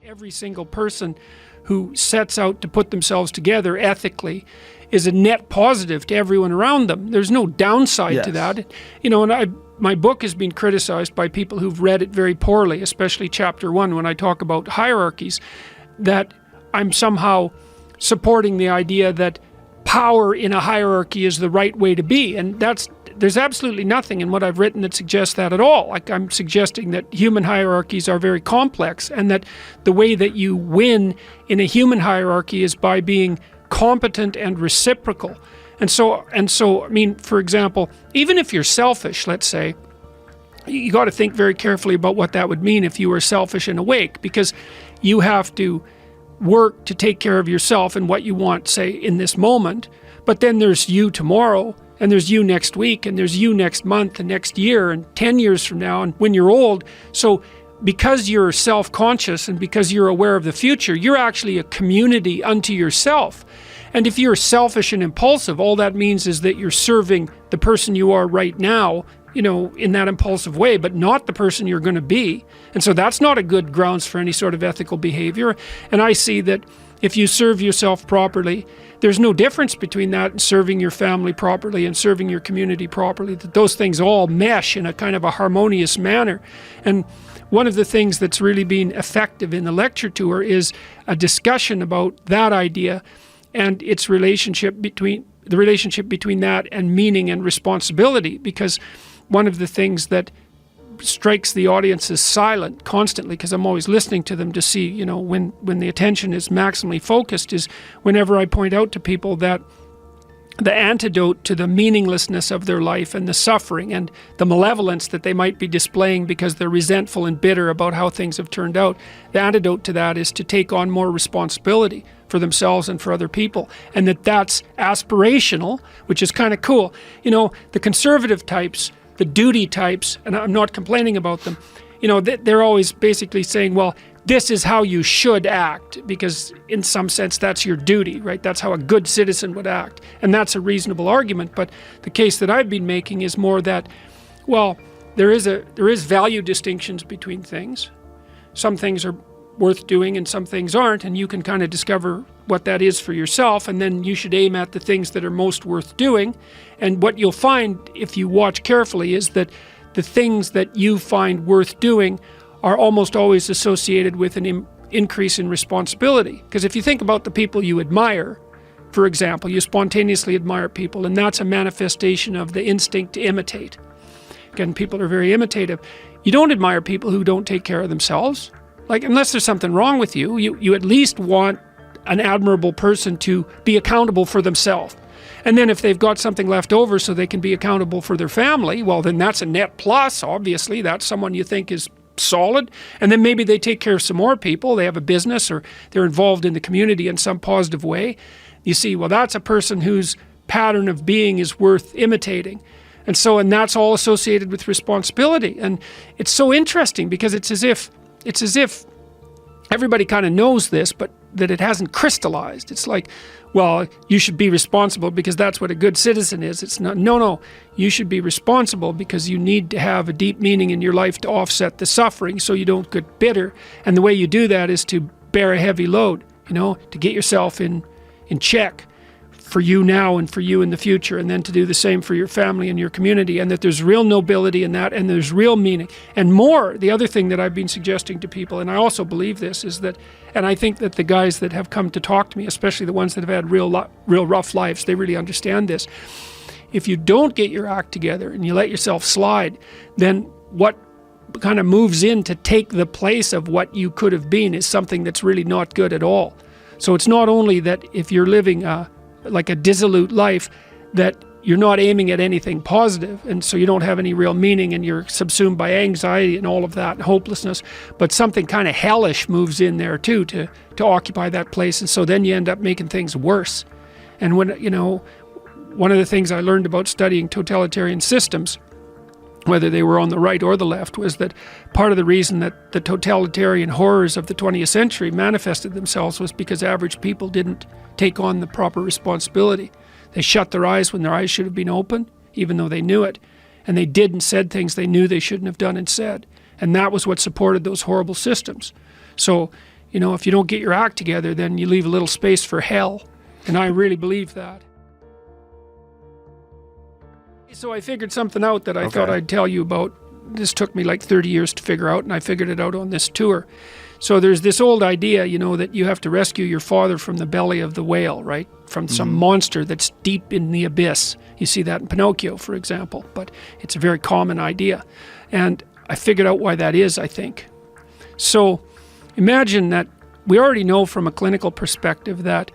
Every single person who sets out to put themselves together ethically is a net positive to everyone around them. There's no downside to that. You know, and my book has been criticized by people who've read it very poorly, especially chapter 1 when I talk about hierarchies, that I'm somehow supporting the idea that power in a hierarchy is the right way to be. And there's absolutely nothing in what I've written that suggests that at all. Like, I'm suggesting that human hierarchies are very complex, and that the way that you win in a human hierarchy is by being competent and reciprocal. And so, I mean, for example, even if you're selfish, let's say, you got to think very carefully about what that would mean if you were selfish and awake, because you have to work to take care of yourself and what you want, say, in this moment. But then there's you tomorrow, and there's you next week, and there's you next month and next year and 10 years from now and when you're old. So because you're self-conscious and because you're aware of the future, you're actually a community unto yourself. And if you're selfish and impulsive, all that means is that you're serving the person you are right now, you know, in that impulsive way, but not the person you're going to be. And so that's not a good grounds for any sort of ethical behavior. And I see that if you serve yourself properly, there's no difference between that and serving your family properly and serving your community properly, that those things all mesh in a kind of a harmonious manner. And one of the things that's really been effective in the lecture tour is a discussion about that idea and its relationship between that and meaning and responsibility, because one of the things that strikes the audience as silent constantly, because I'm always listening to them to see, you know, when the attention is maximally focused, is whenever I point out to people that the antidote to the meaninglessness of their life and the suffering and the malevolence that they might be displaying because they're resentful and bitter about how things have turned out, the antidote to that is to take on more responsibility for themselves and for other people, and that's aspirational, which is kind of cool. You know, the conservative types, the duty types, and I'm not complaining about them, you know, they're always basically saying, well, this is how you should act, because in some sense that's your duty, right? That's how a good citizen would act. And that's a reasonable argument. But the case that I've been making is more that, well, there is value distinctions between things. Some things are worth doing and some things aren't, and you can kind of discover what that is for yourself, and then you should aim at the things that are most worth doing. And what you'll find if you watch carefully is that the things that you find worth doing are almost always associated with an increase in responsibility. Because if you think about the people you admire, for example, you spontaneously admire people, and that's a manifestation of the instinct to imitate. Again, people are very imitative. You don't admire people who don't take care of themselves. Like, unless there's something wrong with you, you at least want an admirable person to be accountable for themselves. And then if they've got something left over so they can be accountable for their family, well, then that's a net plus, obviously. That's someone you think is solid. And then maybe they take care of some more people. They have a business, or they're involved in the community in some positive way. You see, well, that's a person whose pattern of being is worth imitating. And that's all associated with responsibility. And it's so interesting because it's as if everybody kind of knows this, but that it hasn't crystallized. It's like, well, you should be responsible because that's what a good citizen is. It's not, no, you should be responsible because you need to have a deep meaning in your life to offset the suffering so you don't get bitter. And the way you do that is to bear a heavy load, you know, to get yourself in check for you now and for you in the future, and then to do the same for your family and your community, and that there's real nobility in that, and there's real meaning. And more, the other thing that I've been suggesting to people, and I also believe this, is that, and I think that the guys that have come to talk to me, especially the ones that have had real rough lives, they really understand this. If you don't get your act together and you let yourself slide, then what kind of moves in to take the place of what you could have been is something that's really not good at all. So it's not only that if you're living like a dissolute life, that you're not aiming at anything positive, and so you don't have any real meaning, and you're subsumed by anxiety and all of that and hopelessness, but something kind of hellish moves in there too to occupy that place, and so then you end up making things worse. And when, you know, one of the things I learned about studying totalitarian systems, whether they were on the right or the left, was that part of the reason that the totalitarian horrors of the 20th century manifested themselves was because average people didn't take on the proper responsibility. They shut their eyes when their eyes should have been open, even though they knew it. And they did and said things they knew they shouldn't have done and said. And that was what supported those horrible systems. So, You know, if you don't get your act together, then you leave a little space for hell. And I really believe that. So I figured something out that I thought I'd tell you about. This took me like 30 years to figure out, and I figured it out on this tour. So there's this old idea, you know, that you have to rescue your father from the belly of the whale, right? From some monster that's deep in the abyss. You see that in Pinocchio, for example, but it's a very common idea. And I figured out why that is, I think. So imagine that we already know from a clinical perspective that,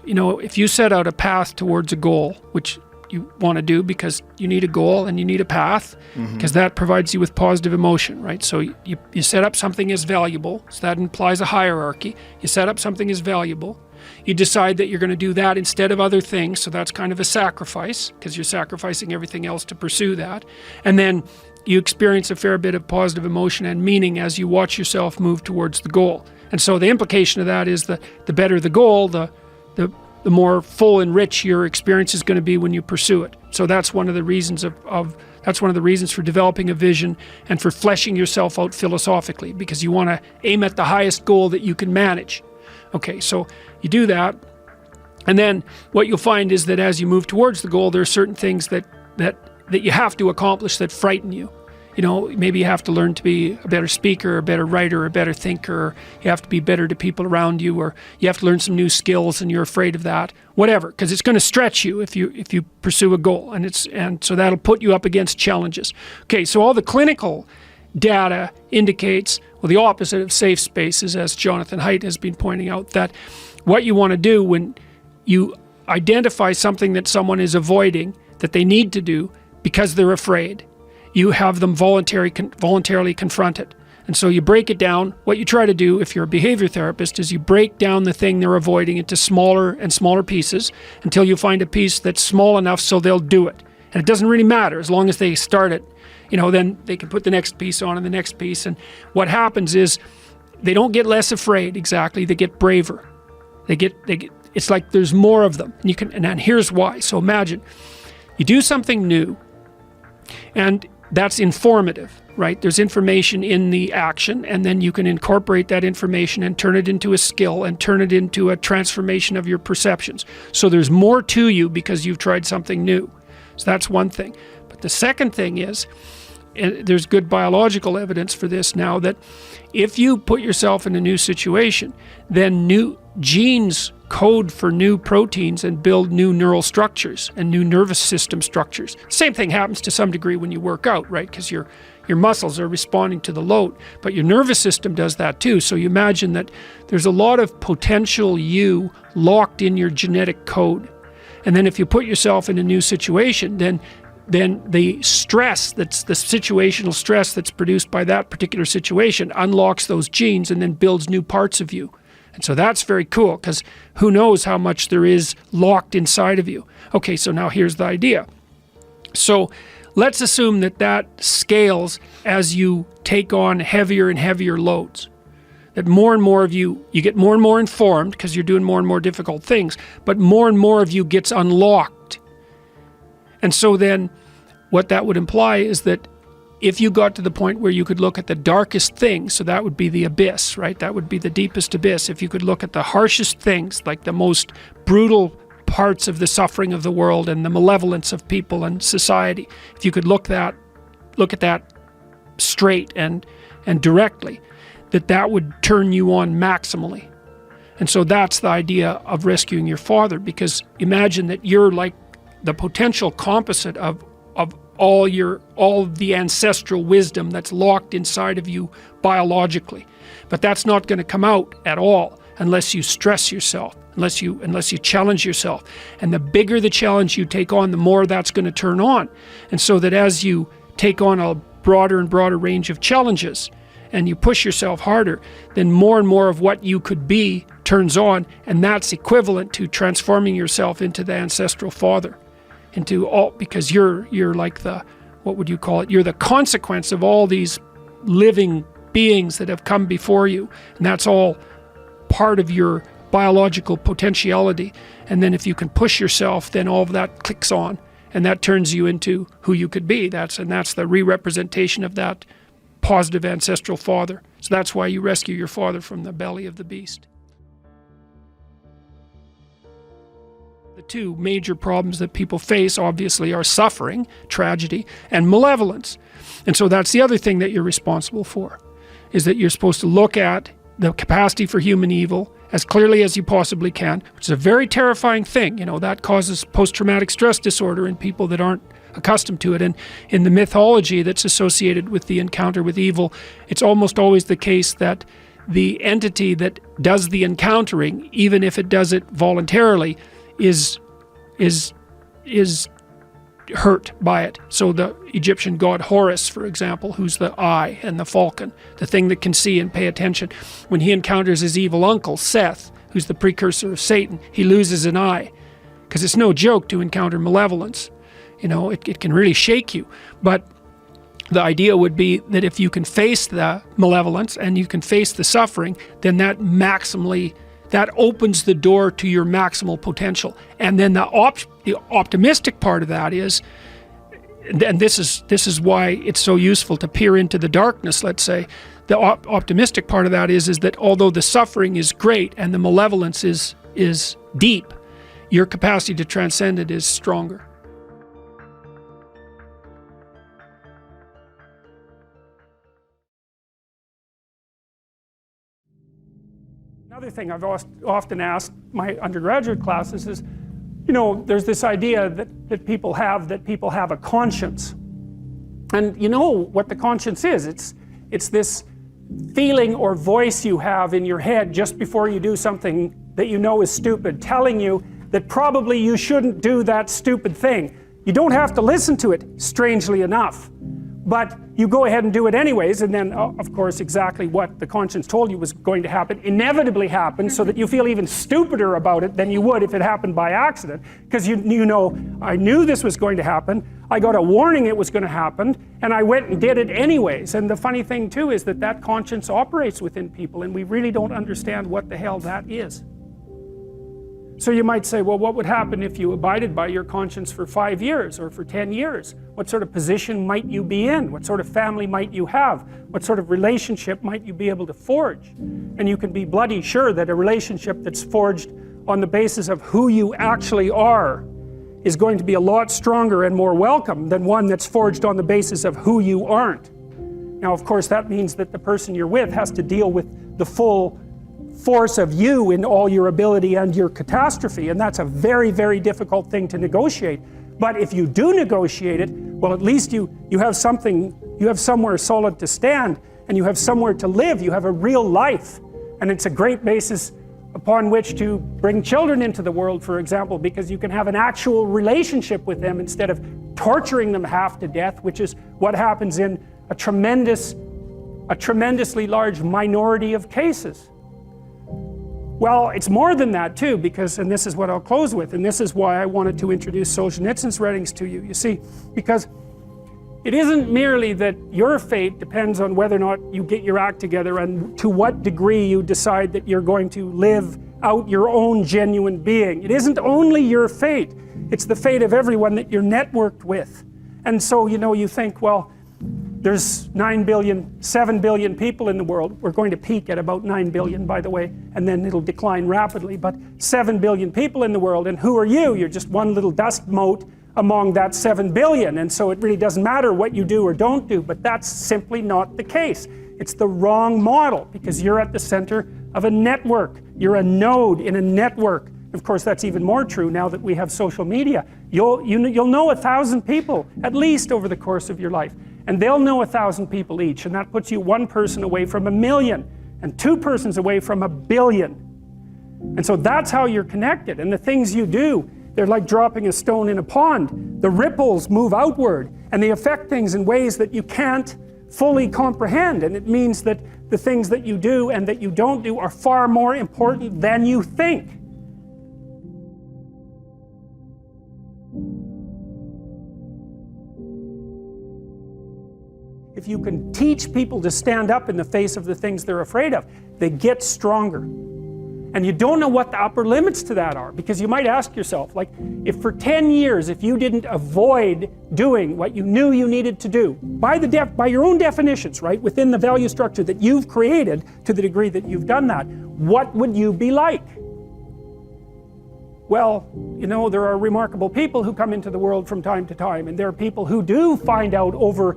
you know, if you set out a path towards a goal, which you want to do because you need a goal and you need a path, because that provides you with positive emotion, right? So you set up something as valuable, so that implies a hierarchy. You set up something as valuable. You decide that you're going to do that instead of other things, so that's kind of a sacrifice, because you're sacrificing everything else to pursue that. And then you experience a fair bit of positive emotion and meaning as you watch yourself move towards the goal. And so the implication of that is that the better the goal, the more full and rich your experience is going to be when you pursue it. So that's one of the reasons that's one of the reasons for developing a vision and for fleshing yourself out philosophically, because you want to aim at the highest goal that you can manage. Okay, so you do that, and then what you'll find is that as you move towards the goal, there are certain things that you have to accomplish that frighten you. You know, maybe you have to learn to be a better speaker, a better writer, a better thinker, or you have to be better to people around you, or you have to learn some new skills and you're afraid of that, whatever, because it's going to stretch you if you pursue a goal, and so that'll put you up against challenges. Okay, so all the clinical data indicates, well, the opposite of safe spaces, as Jonathan Haidt has been pointing out, that what you want to do when you identify something that someone is avoiding that they need to do because they're afraid, you have them voluntarily confront it. And so you break it down. What you try to do if you're a behavior therapist is you break down the thing they're avoiding into smaller and smaller pieces until you find a piece that's small enough so they'll do it. And it doesn't really matter as long as they start it. You know, then they can put the next piece on and the next piece. And what happens is they don't get less afraid exactly, they get braver. They get it's like there's more of them. And here's why. So imagine you do something new, and that's informative, right? There's information in the action, and then you can incorporate that information and turn it into a skill and turn it into a transformation of your perceptions. So there's more to you because you've tried something new. So that's one thing. But the second thing is, and there's good biological evidence for this now, that if you put yourself in a new situation, then new genes code for new proteins and build new neural structures and new nervous system structures. Same thing happens to some degree when you work out, right? Because your muscles are responding to the load, but your nervous system does that too. So you imagine that there's a lot of potential you locked in your genetic code. And then if you put yourself in a new situation, then the stress, that's the situational stress that's produced by that particular situation, unlocks those genes and then builds new parts of you. And so that's very cool, because who knows how much there is locked inside of you. Okay, so now here's the idea. So let's assume that scales as you take on heavier and heavier loads. That more and more of you get more and more informed because you're doing more and more difficult things, but more and more of you gets unlocked. And so then what that would imply is that if you got to the point where you could look at the darkest things, so that would be the abyss, right? That would be the deepest abyss. If you could look at the harshest things, like the most brutal parts of the suffering of the world and the malevolence of people and society, if you could look at that straight and directly, that would turn you on maximally. And so that's the idea of rescuing your father, because imagine that you're like the potential composite of all the ancestral wisdom that's locked inside of you biologically. But that's not going to come out at all unless you stress yourself, unless you challenge yourself. And the bigger the challenge you take on, the more that's going to turn on. And so that as you take on a broader and broader range of challenges and you push yourself harder, then more and more of what you could be turns on, and that's equivalent to transforming yourself into the ancestral father. Because you're like what would you call it? You're the consequence of all these living beings that have come before you. And that's all part of your biological potentiality. And then if you can push yourself, then all of that clicks on. And that turns you into who you could be. That's the re-representation of that positive ancestral father. So that's why you rescue your father from the belly of the beast. The two major problems that people face, obviously, are suffering, tragedy, and malevolence. And so that's the other thing that you're responsible for, is that you're supposed to look at the capacity for human evil as clearly as you possibly can, which is a very terrifying thing. You know, that causes post-traumatic stress disorder in people that aren't accustomed to it. And in the mythology that's associated with the encounter with evil, it's almost always the case that the entity that does the encountering, even if it does it voluntarily, is hurt by it. So the Egyptian god Horus, for example, who's the eye and the falcon, the thing that can see and pay attention, when he encounters his evil uncle Seth, who's the precursor of Satan, he loses an eye, because it's no joke to encounter malevolence. You know, it can really shake you. But the idea would be that if you can face the malevolence and you can face the suffering, then that opens the door to your maximal potential. And then the optimistic part of that is, and this is why it's so useful to peer into the darkness, let's say, the optimistic part of that is that although the suffering is great and the malevolence is deep, your capacity to transcend it is stronger. Another thing I've often asked my undergraduate classes is, you know, there's this idea that people have a conscience. And you know what the conscience is. It's this feeling or voice you have in your head just before you do something that you know is stupid, telling you that probably you shouldn't do that stupid thing. You don't have to listen to it, strangely enough. But you go ahead and do it anyways, and then, of course, exactly what the conscience told you was going to happen inevitably happens, so that you feel even stupider about it than you would if it happened by accident. Because you know, I knew this was going to happen, I got a warning it was going to happen, and I went and did it anyways. And the funny thing too is that conscience operates within people, and we really don't understand what the hell that is. So you might say, well, what would happen if you abided by your conscience for 5 years or for 10 years? What sort of position might you be in? What sort of family might you have? What sort of relationship might you be able to forge? And you can be bloody sure that a relationship that's forged on the basis of who you actually are is going to be a lot stronger and more welcome than one that's forged on the basis of who you aren't. Now, of course, that means that the person you're with has to deal with the full force of you in all your ability and your catastrophe, and that's a very, very difficult thing to negotiate. But if you do negotiate it, well, at least you have something, you have somewhere solid to stand, and you have somewhere to live, you have a real life, and it's a great basis upon which to bring children into the world, for example, because you can have an actual relationship with them instead of torturing them half to death, which is what happens in a tremendously large minority of cases. Well, it's more than that too, because, and this is what I'll close with, and this is why I wanted to introduce Solzhenitsyn's writings to you. You see, because it isn't merely that your fate depends on whether or not you get your act together and to what degree you decide that you're going to live out your own genuine being. It isn't only your fate, it's the fate of everyone that you're networked with. And so, you know, you think, well, there's 7 billion people in the world. We're going to peak at about 9 billion, by the way, and then it'll decline rapidly, but 7 billion people in the world, and who are you? You're just one little dust mote among that 7 billion, and so it really doesn't matter what you do or don't do, but that's simply not the case. It's the wrong model, because you're at the center of a network. You're a node in a network. Of course, that's even more true now that we have social media. You'll know 1,000 people, at least, over the course of your life. And they'll know 1,000 people each, and that puts you one person away from 1 million, and 2 persons away from 1 billion. And so that's how you're connected, and the things you do, they're like dropping a stone in a pond. The ripples move outward, and they affect things in ways that you can't fully comprehend, and it means that the things that you do and that you don't do are far more important than you think. If you can teach people to stand up in the face of the things they're afraid of, they get stronger. And you don't know what the upper limits to that are, because you might ask yourself, like, if for 10 years, if you didn't avoid doing what you knew you needed to do, by your own definitions, right, within the value structure that you've created to the degree that you've done that, what would you be like? Well, you know, there are remarkable people who come into the world from time to time, and there are people who do find out over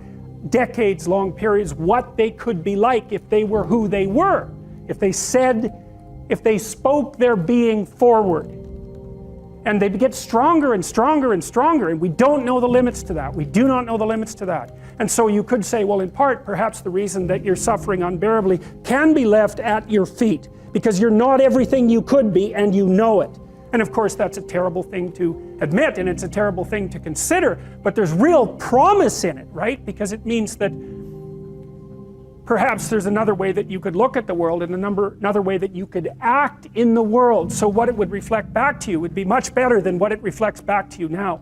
decades-long periods what they could be like if they were who they were, if they spoke their being forward. And they get stronger and stronger and stronger, and we don't know the limits to that. We do not know the limits to that. And so you could say, well, in part, perhaps the reason that you're suffering unbearably can be left at your feet, because you're not everything you could be, and you know it. And of course, that's a terrible thing to admit, and it's a terrible thing to consider, but there's real promise in it, right? Because it means that perhaps there's another way that you could look at the world, and another way that you could act in the world, so what it would reflect back to you would be much better than what it reflects back to you now.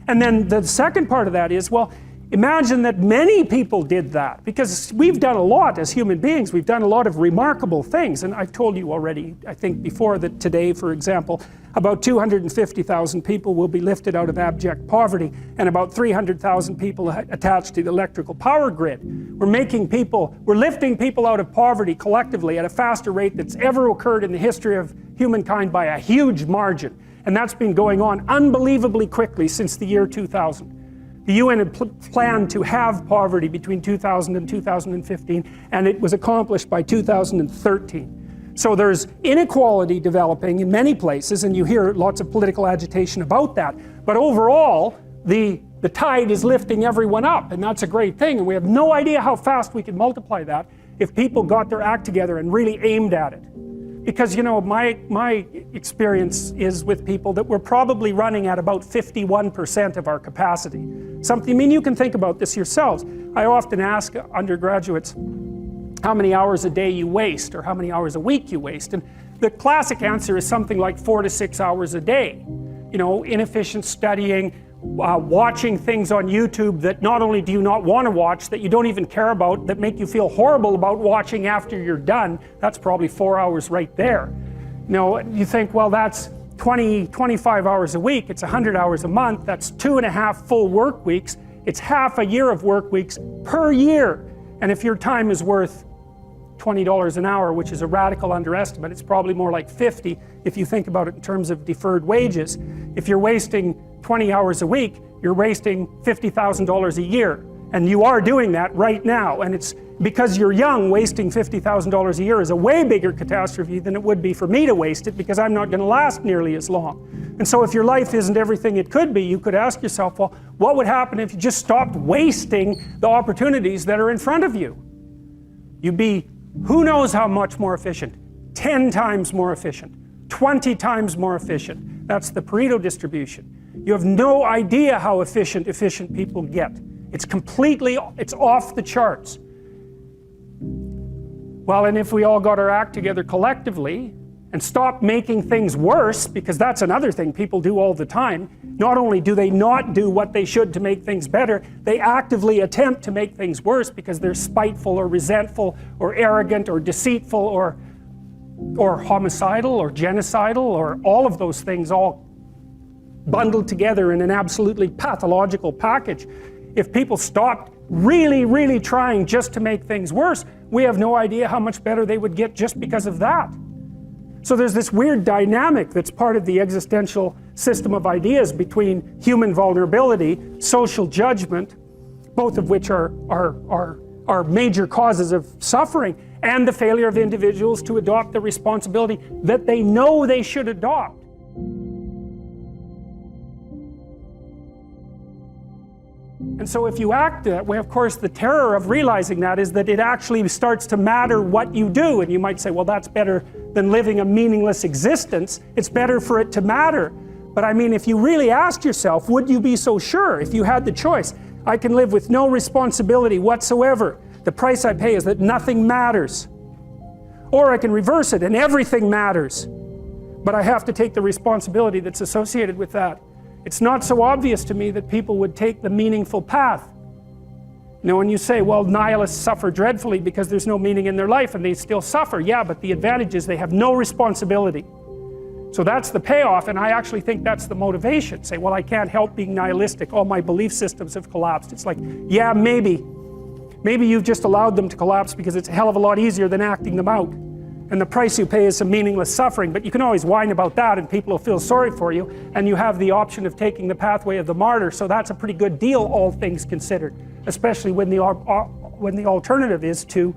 And then the second part of that is, well, imagine that many people did that, because we've done a lot as human beings. We've done a lot of remarkable things, and I've told you already, I think before, that today, for example, about 250,000 people will be lifted out of abject poverty, and about 300,000 people attached to the electrical power grid. We're lifting people out of poverty collectively at a faster rate that's ever occurred in the history of humankind by a huge margin. And that's been going on unbelievably quickly since the year 2000. The UN had planned to have poverty between 2000 and 2015, and it was accomplished by 2013. So there's inequality developing in many places, and you hear lots of political agitation about that. But overall, the tide is lifting everyone up, and that's a great thing. And we have no idea how fast we could multiply that if people got their act together and really aimed at it. Because, you know, my experience is with people that we're probably running at about 51% of our capacity. I mean, you can think about this yourselves. I often ask undergraduates how many hours a day you waste, or how many hours a week you waste. And the classic answer is something like 4 to 6 hours a day. You know, inefficient studying, watching things on YouTube that not only do you not want to watch, that you don't even care about, that make you feel horrible about watching after you're done. That's probably 4 hours right there. You know, you think, well, that's 25 hours a week, it's 100 hours a month, that's 2.5 full work weeks, it's half a year of work weeks per year. And if your time is worth $20 an hour, which is a radical underestimate, it's probably more like 50 if you think about it in terms of deferred wages. If you're wasting 20 hours a week, you're wasting $50,000 a year. And you are doing that right now. And it's because you're young, wasting $50,000 a year is a way bigger catastrophe than it would be for me to waste it, because I'm not going to last nearly as long. And so if your life isn't everything it could be, you could ask yourself, well, what would happen if you just stopped wasting the opportunities that are in front of you? You'd be, who knows how much more efficient? 10 times more efficient, 20 times more efficient. That's the Pareto distribution. You have no idea how efficient people get. It's off the charts. Well, and if we all got our act together collectively and stopped making things worse, because that's another thing people do all the time. Not only do they not do what they should to make things better, they actively attempt to make things worse because they're spiteful or resentful or arrogant or deceitful or homicidal or genocidal, or all of those things all bundled together in an absolutely pathological package. If people stopped really, really trying just to make things worse, we have no idea how much better they would get just because of that. So there's this weird dynamic that's part of the existential system of ideas between human vulnerability, social judgment, both of which are major causes of suffering, and the failure of individuals to adopt the responsibility that they know they should adopt. And so if you act that way, of course, the terror of realizing that is that it actually starts to matter what you do. And you might say, well, that's better than living a meaningless existence. It's better for it to matter. But I mean, if you really asked yourself, would you be so sure if you had the choice? I can live with no responsibility whatsoever. The price I pay is that nothing matters. Or I can reverse it and everything matters. But I have to take the responsibility that's associated with that. It's not so obvious to me that people would take the meaningful path. You know, when you say, well, nihilists suffer dreadfully because there's no meaning in their life, and they still suffer. Yeah, but the advantage is they have no responsibility. So that's the payoff, and I actually think that's the motivation. Say, well, I can't help being nihilistic. All my belief systems have collapsed. It's like, yeah, maybe. Maybe you've just allowed them to collapse because it's a hell of a lot easier than acting them out. And the price you pay is some meaningless suffering, but you can always whine about that and people will feel sorry for you, and you have the option of taking the pathway of the martyr, so that's a pretty good deal, all things considered. Especially when the alternative is to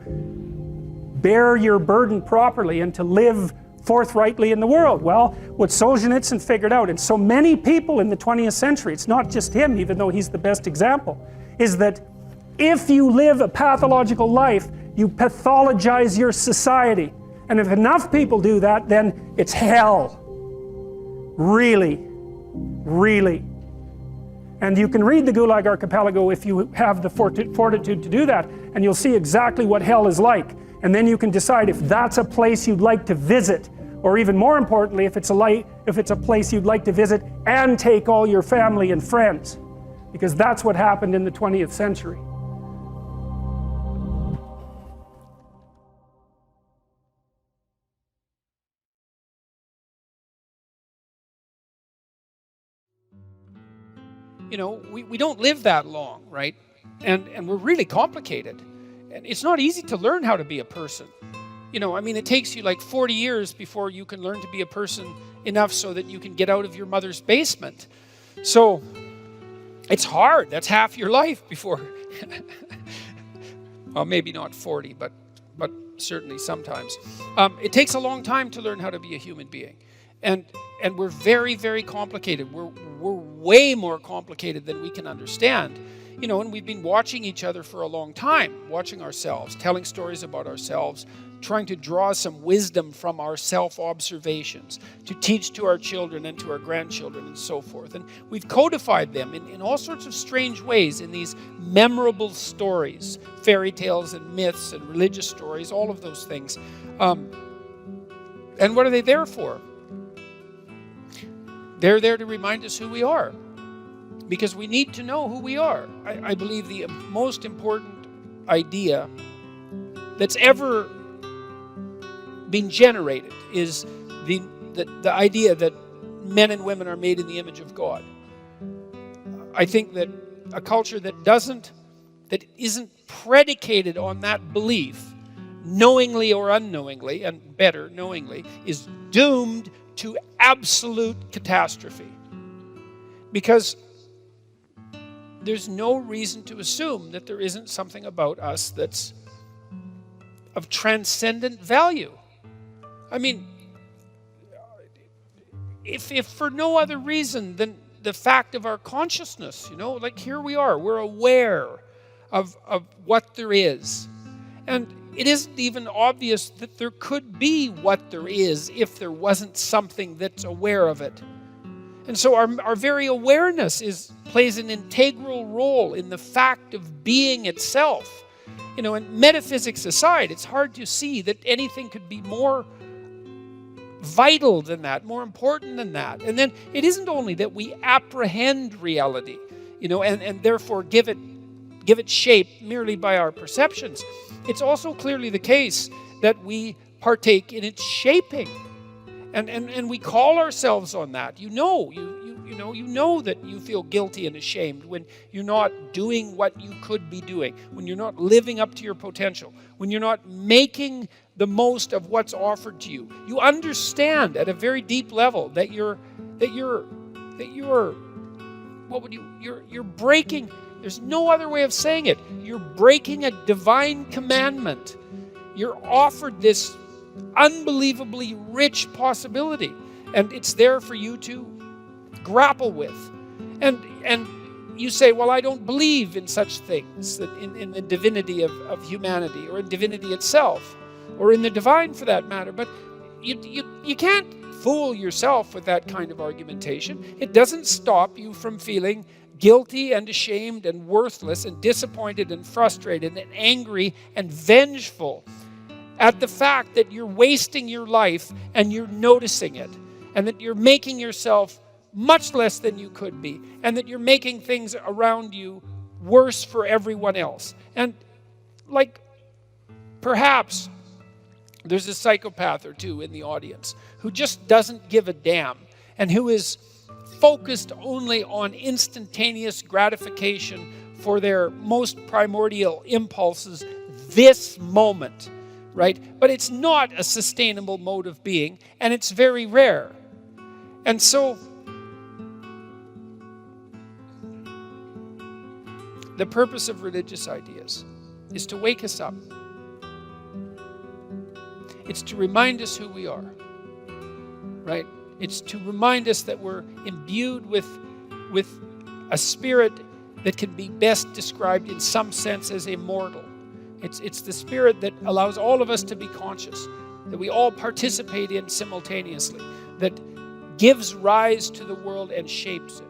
bear your burden properly and to live forthrightly in the world. Well, what Solzhenitsyn figured out, and so many people in the 20th century, it's not just him, even though he's the best example, is that if you live a pathological life, you pathologize your society. And if enough people do that, then it's hell. Really. Really. And you can read the Gulag Archipelago if you have the fortitude to do that, and you'll see exactly what hell is like. And then you can decide if that's a place you'd like to visit, or even more importantly, if it's a place you'd like to visit and take all your family and friends. Because that's what happened in the 20th century. You know, we don't live that long, right? And we're really complicated. And it's not easy to learn how to be a person. You know, I mean, it takes you like 40 years before you can learn to be a person enough so that you can get out of your mother's basement. So it's hard. That's half your life before. Well, maybe not 40, but certainly sometimes. It takes a long time to learn how to be a human being. And we're very, very complicated. We're way more complicated than we can understand. You know, and we've been watching each other for a long time, watching ourselves, telling stories about ourselves, trying to draw some wisdom from our self-observations, to teach to our children and to our grandchildren and so forth. And we've codified them in all sorts of strange ways in these memorable stories, fairy tales and myths and religious stories, all of those things. And what are they there for? They're there to remind us who we are, because we need to know who we are. I believe the most important idea that's ever been generated is the idea that men and women are made in the image of God. I think that a culture that isn't predicated on that belief, knowingly or unknowingly, and better knowingly, is doomed to absolute catastrophe. Because there's no reason to assume that there isn't something about us that's of transcendent value. I mean, if for no other reason than the fact of our consciousness, you know, like here we are, we're aware of what there is. And it isn't even obvious that there could be what there is if there wasn't something that's aware of it. And so our very awareness plays an integral role in the fact of being itself. You know, and metaphysics aside, it's hard to see that anything could be more vital than that, more important than that. And then it isn't only that we apprehend reality, you know, and therefore give it shape merely by our perceptions. It's also clearly the case that we partake in its shaping. And we call ourselves on that. You know that you feel guilty and ashamed when you're not doing what you could be doing, when you're not living up to your potential, when you're not making the most of what's offered to you. You understand at a very deep level that you're breaking. There's no other way of saying it. You're breaking a divine commandment. You're offered this unbelievably rich possibility, and it's there for you to grapple with. And you say, well, I don't believe in such things, that in the divinity of humanity, or in divinity itself, or in the divine for that matter. But you can't fool yourself with that kind of argumentation. It doesn't stop you from feeling guilty and ashamed and worthless and disappointed and frustrated and angry and vengeful at the fact that you're wasting your life and you're noticing it, and that you're making yourself much less than you could be, and that you're making things around you worse for everyone else. And like, perhaps there's a psychopath or two in the audience who just doesn't give a damn and who is focused only on instantaneous gratification for their most primordial impulses this moment, right? But it's not a sustainable mode of being, and it's very rare. And so the purpose of religious ideas is to wake us up. It's to remind us who we are, right? It's to remind us that we're imbued with a spirit that can be best described in some sense as immortal. It's the spirit that allows all of us to be conscious, that we all participate in simultaneously, that gives rise to the world and shapes it.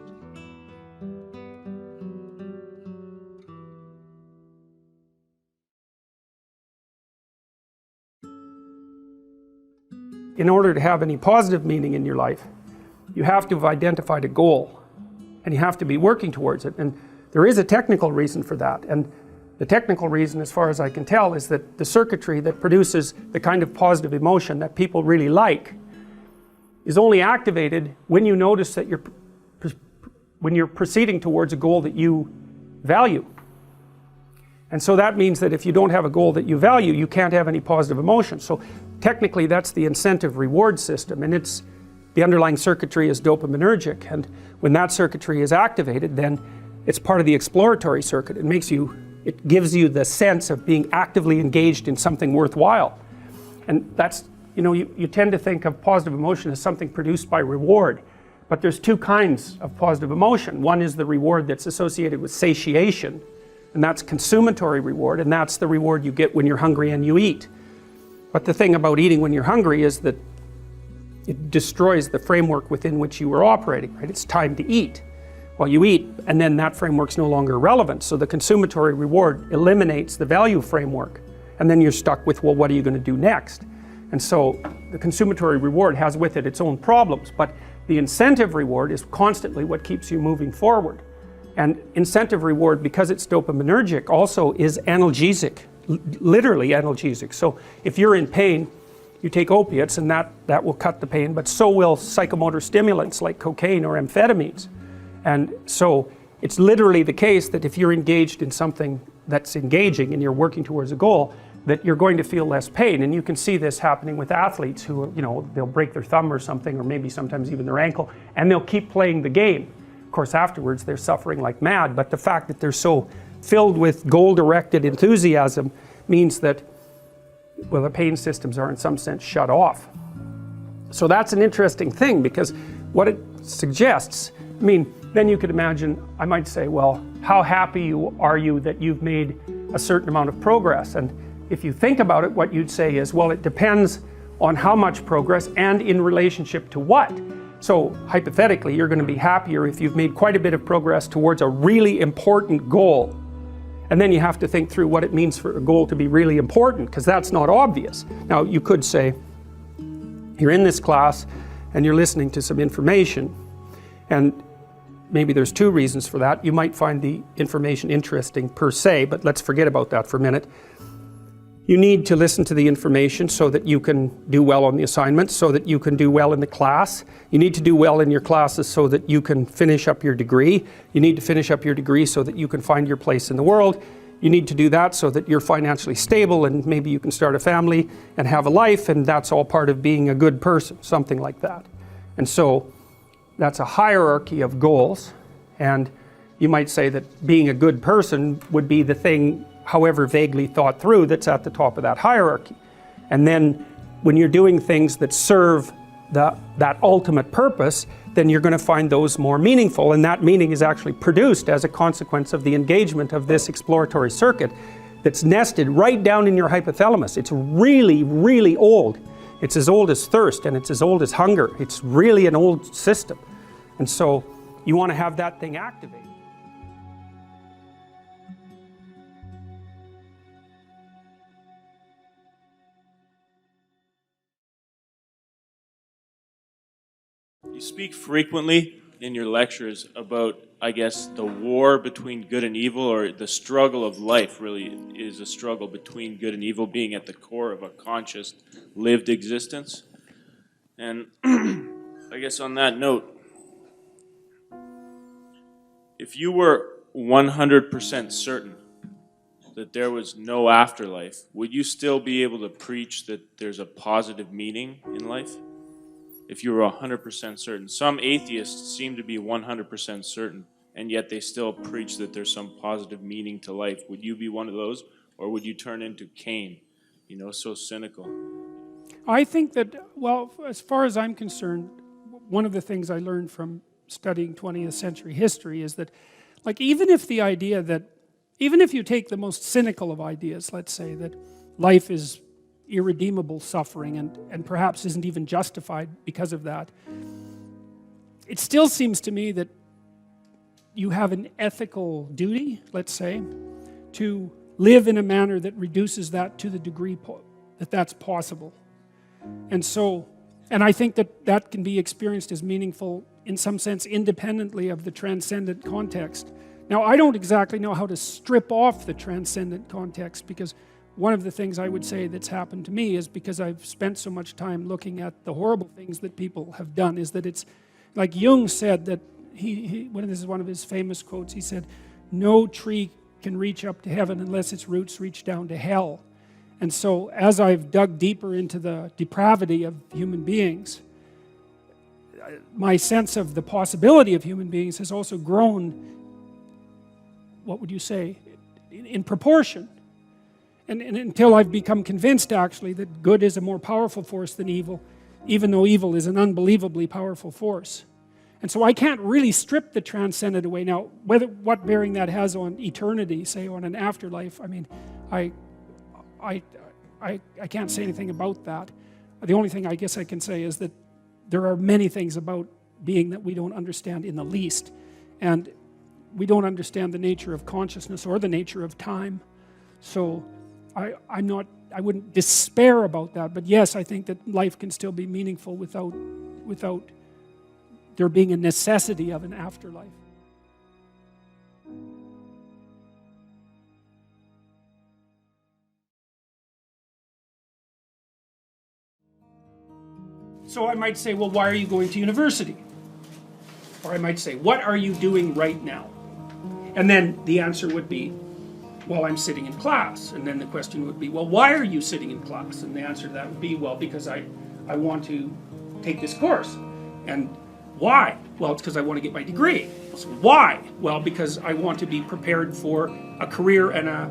In order to have any positive meaning in your life, you have to have identified a goal, and you have to be working towards it. And there is a technical reason for that. And the technical reason, as far as I can tell, is that the circuitry that produces the kind of positive emotion that people really like is only activated when you notice that when you're proceeding towards a goal that you value. And so that means that if you don't have a goal that you value, you can't have any positive emotion. So technically that's the incentive reward system, and the underlying circuitry is dopaminergic, and when that circuitry is activated, then it's part of the exploratory circuit. It gives you the sense of being actively engaged in something worthwhile. And that's, you tend to think of positive emotion as something produced by reward, but there's two kinds of positive emotion. One is the reward that's associated with satiation, and that's consummatory reward, and that's the reward you get when you're hungry and you eat. But the thing about eating when you're hungry is that it destroys the framework within which you were operating, right? It's time to eat. Well, you eat, and then that framework's no longer relevant. So the consummatory reward eliminates the value framework, and then you're stuck with, well, what are you going to do next? And so the consummatory reward has with it its own problems, but the incentive reward is constantly what keeps you moving forward. And incentive reward, because it's dopaminergic, also is analgesic, literally analgesic. So if you're in pain, you take opiates, and that will cut the pain, but so will psychomotor stimulants like cocaine or amphetamines. And so it's literally the case that if you're engaged in something that's engaging and you're working towards a goal, that you're going to feel less pain. And you can see this happening with athletes who, they'll break their thumb or something, or maybe sometimes even their ankle, and they'll keep playing the game. Of course, afterwards they're suffering like mad, but the fact that they're so filled with goal-directed enthusiasm means that, well, the pain systems are in some sense shut off. So that's an interesting thing, because what it suggests, then you could imagine, I might say, well, how happy are you that you've made a certain amount of progress? And if you think about it, what you'd say is, well, it depends on how much progress and in relationship to what. So hypothetically, you're going to be happier if you've made quite a bit of progress towards a really important goal. And then you have to think through what it means for a goal to be really important, because that's not obvious. Now, you could say, you're in this class and you're listening to some information, and maybe there's two reasons for that. You might find the information interesting per se, but let's forget about that for a minute. You need to listen to the information so that you can do well on the assignments, so that you can do well in the class. You need to do well in your classes so that you can finish up your degree. You need to finish up your degree so that you can find your place in the world. You need to do that so that you're financially stable, and maybe you can start a family and have a life, and that's all part of being a good person, something like that. And so that's a hierarchy of goals, and you might say that being a good person would be the thing, however vaguely thought through, that's at the top of that hierarchy. And then when you're doing things that serve that ultimate purpose, then you're going to find those more meaningful, and that meaning is actually produced as a consequence of the engagement of this exploratory circuit that's nested right down in your hypothalamus. It's really, really old. It's as old as thirst, and it's as old as hunger. It's really an old system. And so you want to have that thing activated. You speak frequently in your lectures about, I guess, the war between good and evil, or the struggle of life really is a struggle between good and evil being at the core of a conscious, lived existence. And I guess on that note, if you were 100% certain that there was no afterlife, would you still be able to preach that there's a positive meaning in life? If you were 100% certain. Some atheists seem to be 100% certain, and yet they still preach that there's some positive meaning to life. Would you be one of those, or would you turn into Cain, so cynical? I think that, well, as far as I'm concerned, one of the things I learned from studying 20th century history is that, like, even if you take the most cynical of ideas, let's say that life is irredeemable suffering and perhaps isn't even justified because of that, it still seems to me that you have an ethical duty, let's say, to live in a manner that reduces that to the degree that that's possible. And I think that that can be experienced as meaningful in some sense independently of the transcendent context. Now, I don't exactly know how to strip off the transcendent context, because one of the things I would say that's happened to me is, because I've spent so much time looking at the horrible things that people have done, is that it's like Jung said that this is one of his famous quotes. He said, "No tree can reach up to heaven unless its roots reach down to hell." And so as I've dug deeper into the depravity of human beings, my sense of the possibility of human beings has also grown, what would you say, in proportion. And until I've become convinced, actually, that good is a more powerful force than evil, even though evil is an unbelievably powerful force. And so I can't really strip the transcendent away. Now, what bearing that has on eternity, say on an afterlife, I mean, I can't say anything about that. The only thing I guess I can say is that there are many things about being that we don't understand in the least. And we don't understand the nature of consciousness or the nature of time. So I wouldn't despair about that. But yes, I think that life can still be meaningful without there being a necessity of an afterlife. So I might say, well, why are you going to university? Or I might say, what are you doing right now? And then the answer would be, well, I'm sitting in class. And then the question would be, well, why are you sitting in class? And the answer to that would be, well, because I want to take this course. And why? Well, it's because I want to get my degree. So why? Well, because I want to be prepared for a career and a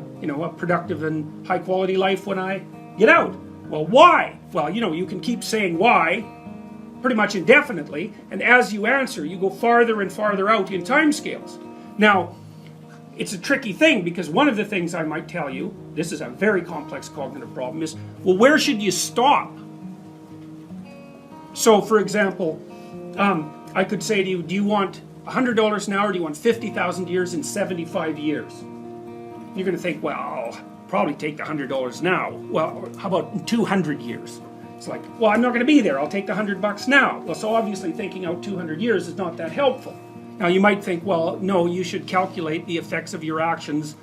productive and high quality life when I get out. Well, why? Well, you can keep saying why pretty much indefinitely, and as you answer, you go farther and farther out in time scales. Now, it's a tricky thing, because one of the things I might tell you, this is a very complex cognitive problem, is, well, where should you stop? So, for example, I could say to you, do you want $100 an hour, or do you want 50,000 years in 75 years? You're going to think, well, I'll probably take the $100 now. Well, how about 200 years? It's like, well, I'm not going to be there. I'll take the $100 now. Well, so obviously thinking out 200 years is not that helpful. Now, you might think, well, no, you should calculate the effects of your actions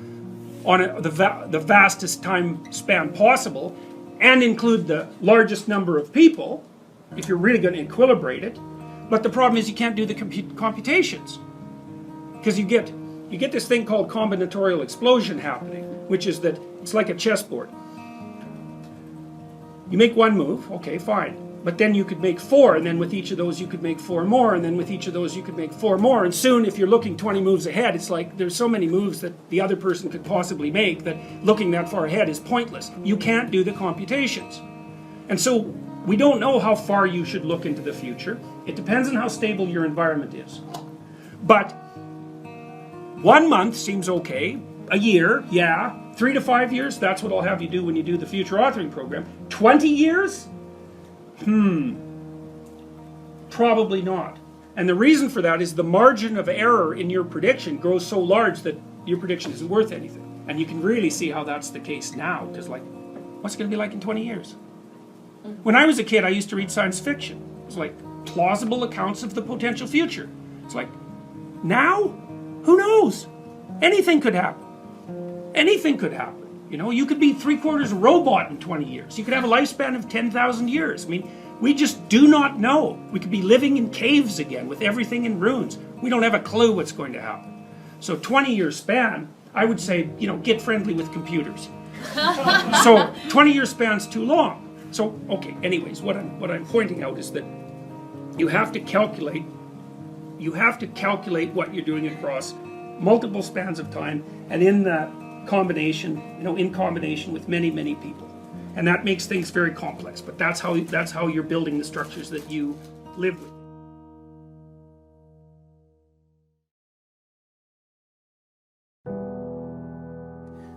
on the vastest time span possible and include the largest number of people if you're really going to equilibrate it. But the problem is you can't do the computations, because you get this thing called combinatorial explosion happening, which is that it's like a chessboard. You make one move, okay, fine. But then you could make 4, and then with each of those you could make 4 more, and then with each of those you could make 4 more, and soon if you're looking 20 moves ahead, it's like there's so many moves that the other person could possibly make that looking that far ahead is pointless. You can't do the computations. And so we don't know how far you should look into the future. It depends on how stable your environment is. But 1 month seems okay. A year, yeah. 3 to 5 years, that's what I'll have you do when you do the future authoring program. 20 years? Probably not. And the reason for that is the margin of error in your prediction grows so large that your prediction isn't worth anything. And you can really see how that's the case now, because like, what's it going to be like in 20 years? When I was a kid, I used to read science fiction. It was like plausible accounts of the potential future. It's like, now? Who knows? Anything could happen. Anything could happen. You know, you could be 3/4 robot in 20 years. You could have a lifespan of 10,000 years. I mean, we just do not know. We could be living in caves again with everything in ruins. We don't have a clue what's going to happen. So 20-year span, I would say, you know, get friendly with computers. So 20-year span's too long. So, okay, anyways, what I'm pointing out is that you have to calculate what you're doing across multiple spans of time, and in that combination, you know, in combination with many, many people. And that makes things very complex, but that's how you're building the structures that you live with.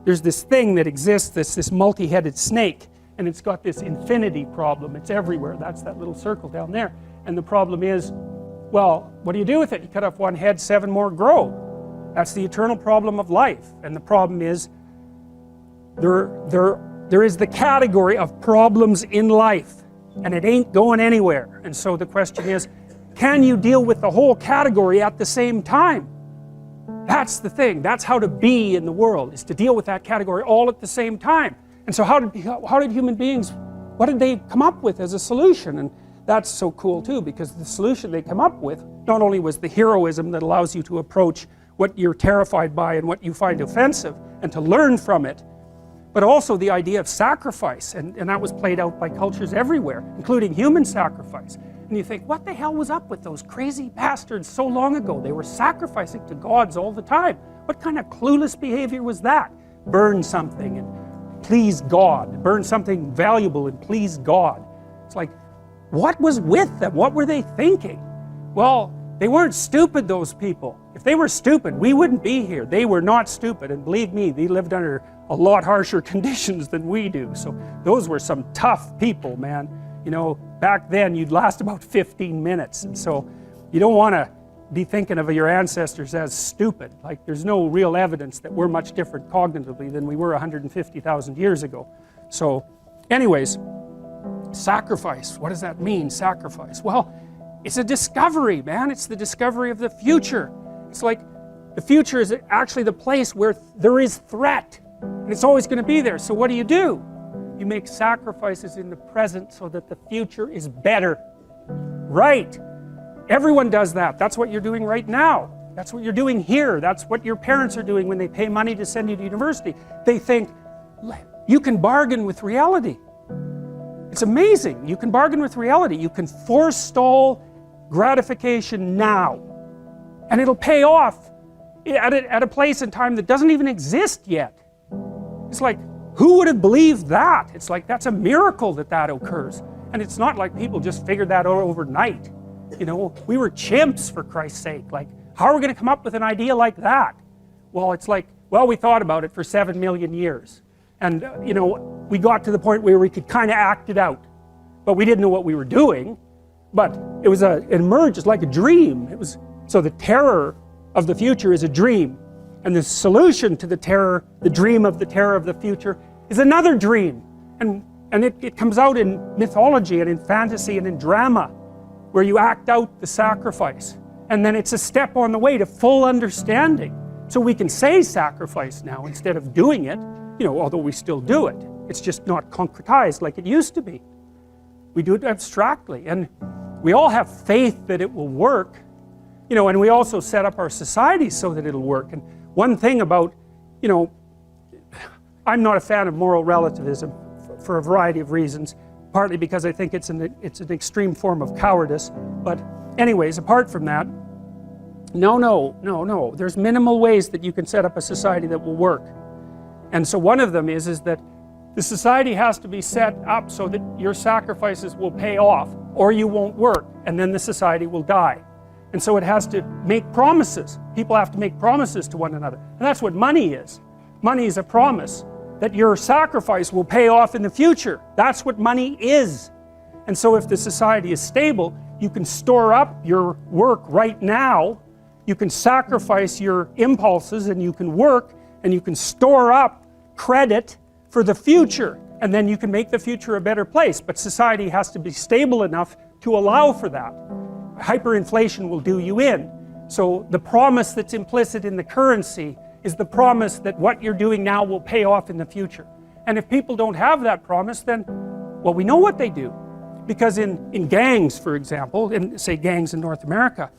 There's this thing that exists, this multi-headed snake, and it's got this infinity problem. It's everywhere. That's that little circle down there. And the problem is, well, what do you do with it? You cut off one head, 7 more grow. That's the eternal problem of life. And the problem is, there is the category of problems in life, and it ain't going anywhere. And so the question is, can you deal with the whole category at the same time? That's the thing. That's how to be in the world, is to deal with that category all at the same time. And so how did human beings, what did they come up with as a solution? And that's so cool too, because the solution they come up with not only was the heroism that allows you to approach what you're terrified by and what you find offensive and to learn from it, but also the idea of sacrifice, and that was played out by cultures everywhere, including human sacrifice. And you think, what the hell was up with those crazy bastards so long ago? They were sacrificing to gods all the time. What kind of clueless behavior was that? Burn something and please God. Burn something valuable and please God. It's like, what was with them? What were they thinking? Well, they weren't stupid, those people. If they were stupid, we wouldn't be here. They were not stupid, and believe me, they lived under a lot harsher conditions than we do. So those were some tough people, man. You know, back then you'd last about 15 minutes, and so you don't want to be thinking of your ancestors as stupid. Like, there's no real evidence that we're much different cognitively than we were 150,000 years ago. So anyways, sacrifice, what does that mean, sacrifice? Well, it's a discovery, man. It's the discovery of the future. It's like the future is actually the place where there is threat, and it's always going to be there. So what do? You make sacrifices in the present so that the future is better. Right. Everyone does that. That's what you're doing right now. That's what you're doing here. That's what your parents are doing when they pay money to send you to university. They think, you can bargain with reality. It's amazing. You can bargain with reality. You can forestall gratification now, and it'll pay off at a place and time that doesn't even exist yet. It's like, who would have believed that? It's like, that's a miracle that occurs. And it's not like people just figured that out overnight. You know, we were chimps, for Christ's sake. Like, how are we going to come up with an idea like that? Well, it's like, well, we thought about it for 7 million years. And, you know, we got to the point where we could kind of act it out. But we didn't know what we were doing. But it emerged like a dream. So the terror of the future is a dream. And the solution to the terror, the dream of the terror of the future, is another dream. And it comes out in mythology and in fantasy and in drama, where you act out the sacrifice. And then it's a step on the way to full understanding. So we can say sacrifice now instead of doing it, you know, although we still do it. It's just not concretized like it used to be. We do it abstractly. And we all have faith that it will work, you know, and we also set up our society so that it'll work. And one thing about, you know, I'm not a fan of moral relativism for a variety of reasons, partly because I think it's an extreme form of cowardice. But anyways, apart from that, no. There's minimal ways that you can set up a society that will work. And so one of them is that the society has to be set up so that your sacrifices will pay off, or you won't work, and then the society will die. And so it has to make promises. People have to make promises to one another. And that's what money is. Money is a promise that your sacrifice will pay off in the future. That's what money is. And so if the society is stable, you can store up your work right now, you can sacrifice your impulses, and you can work, and you can store up credit for the future, and then you can make the future a better place. But society has to be stable enough to allow for that. Hyperinflation will do you in. So the promise that's implicit in the currency is the promise that what you're doing now will pay off in the future. And if people don't have that promise, then, well, we know what they do. Because in gangs, for example, in say gangs in North America,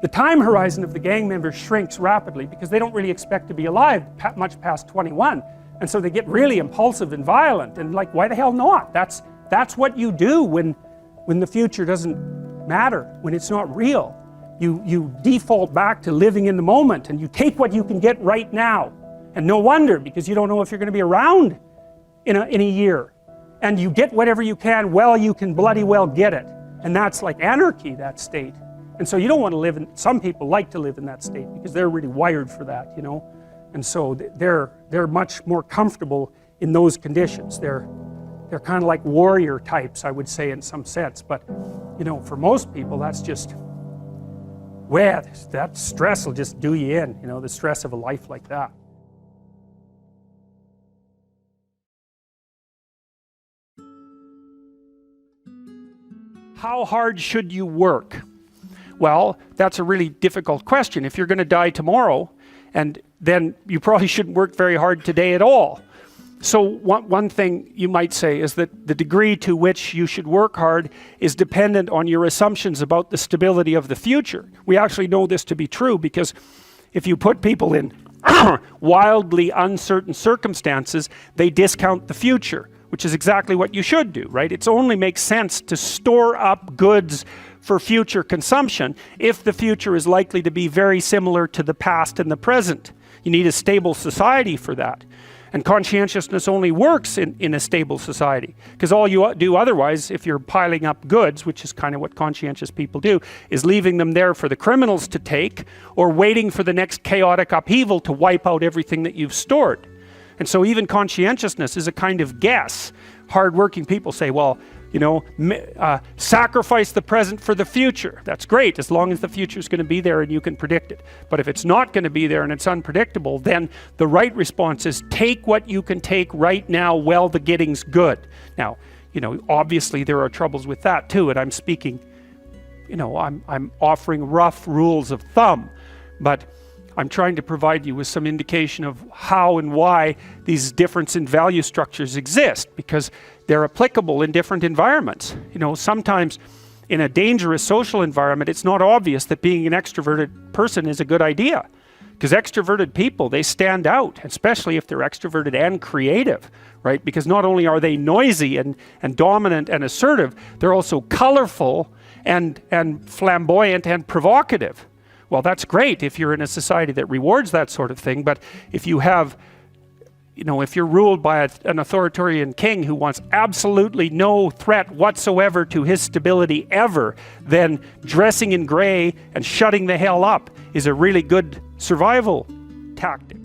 the time horizon of the gang members shrinks rapidly because they don't really expect to be alive much past 21. And so they get really impulsive and violent, and like, why the hell not? That's what you do when the future doesn't matter, when it's not real. You default back to living in the moment, and you take what you can get right now. And no wonder, because you don't know if you're going to be around in a year. And you get whatever you can while you can bloody well get it. And that's like anarchy, that state. And so you don't want to live in, some people like to live in that state because they're really wired for that, you know. And so they're much more comfortable in those conditions. They're kind of like warrior types, I would say, in some sense. But, you know, for most people, that's just, well, that stress will just do you in, you know, the stress of a life like that. How hard should you work? Well, that's a really difficult question. If you're going to die tomorrow, and then you probably shouldn't work very hard today at all. So one thing you might say is that the degree to which you should work hard is dependent on your assumptions about the stability of the future. We actually know this to be true because if you put people in wildly uncertain circumstances, they discount the future, which is exactly what you should do, right? It only makes sense to store up goods for future consumption if the future is likely to be very similar to the past and the present. You need a stable society for that. And conscientiousness only works in a stable society, because all you do otherwise, if you're piling up goods, which is kind of what conscientious people do, is leaving them there for the criminals to take, or waiting for the next chaotic upheaval to wipe out everything that you've stored. And so even conscientiousness is a kind of guess. Hard-working people say, well, you know, sacrifice the present for the future. That's great, as long as the future is going to be there and you can predict it. But if it's not going to be there and it's unpredictable, then the right response is take what you can take right now while the getting's good. Now, you know, obviously there are troubles with that too, and I'm speaking, you know, I'm offering rough rules of thumb, but I'm trying to provide you with some indication of how and why these difference in value structures exist, because they're applicable in different environments. You know, sometimes in a dangerous social environment, it's not obvious that being an extroverted person is a good idea, because extroverted people, they stand out, especially if they're extroverted and creative, right? Because not only are they noisy and dominant and assertive, they're also colorful and flamboyant and provocative. Well, that's great if you're in a society that rewards that sort of thing, but if you have, you know, if you're ruled by an authoritarian king who wants absolutely no threat whatsoever to his stability ever, then dressing in gray and shutting the hell up is a really good survival tactic.